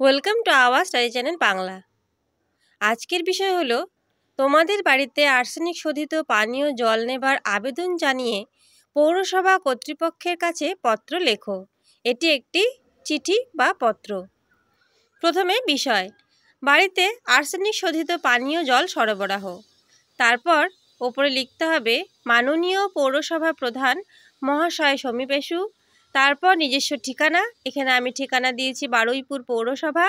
Welcome to our study channel Bangla. আজকের বিষয় হলো তোমাদের বাড়িতে আর্সেনিক শোধিত পানীয় জল নেবার আবেদন জানিয়ে পৌরসভা কর্তৃপক্ষের কাছে পত্র লেখো। এটি একটি চিঠি বা পত্র। প্রথমে বিষয়, বাড়িতে আর্সেনিক শোধিত পানীয় জল সরবরাহ। তারপর ওপরে লিখতে হবে মাননীয় পৌরসভা প্রধান মহাশয় সমীপেশু। তারপর নিজস্ব ঠিকানা, এখানে আমি ঠিকানা দিয়েছি বারুইপুর পৌরসভা,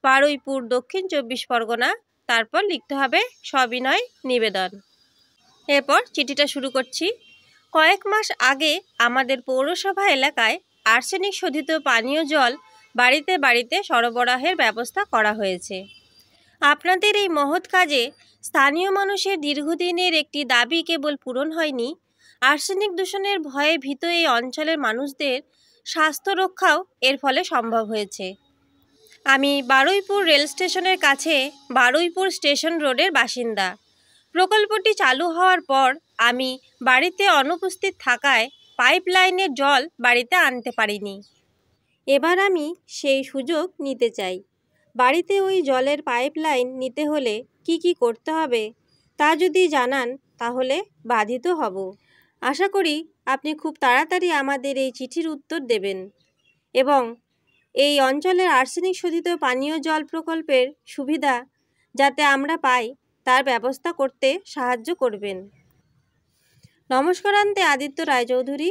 বারুইপুর, দক্ষিণ 24 পরগনা। তারপর লিখতে হবে সবিনয় নিবেদন। এরপর চিঠিটা শুরু করছি। কয়েক মাস আগে আমাদের পৌরসভা এলাকায় আর্সেনিক শোধিত পানীয় জল বাড়িতে বাড়িতে সরবরাহের ব্যবস্থা করা হয়েছে। আপনাদের এই মহৎ কাজে স্থানীয় মানুষের দীর্ঘদিনের একটি দাবি কেবল পূরণ হয়নি, আর্সেনিক দূষণের ভয়ে ভীত এই অঞ্চলের মানুষদের স্বাস্থ্য রক্ষাও এর ফলে সম্ভব হয়েছে। আমি বারুইপুর রেল স্টেশনের কাছে বারুইপুর স্টেশন রোডের বাসিন্দা। প্রকল্পটি চালু হওয়ার পর আমি বাড়িতে অনুপস্থিত থাকায় পাইপলাইনের জল বাড়িতে আনতে পারিনি। এবার আমি সেই সুযোগ নিতে চাই। বাড়িতে ওই জলের পাইপলাইন নিতে হলে কি কি করতে হবে তা যদি জানান তাহলে বাধিত হব। আশা করি আপনি খুব তাড়াতাড়ি আমাদের এই চিঠির উত্তর দেবেন এবং এই অঞ্চলের আর্সেনিক শোধিত পানীয় জল প্রকল্পের সুবিধা যাতে আমরা পাই তার ব্যবস্থা করতে সাহায্য করবেন। নমস্কারান্তে আদিত্য রায়চৌধুরী।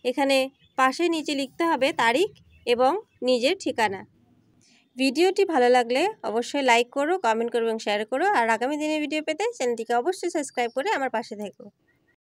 এখানে পাশে নিচে লিখতে হবে তারিখ এবং নিজের ঠিকানা। ভিডিওটি ভালো লাগলে অবশ্যই লাইক করো, কমেন্ট করো এবং শেয়ার করো। আর আগামী দিনে ভিডিও পেতে চ্যানেলটিকে অবশ্যই সাবস্ক্রাইব করে আমার পাশে থেকো।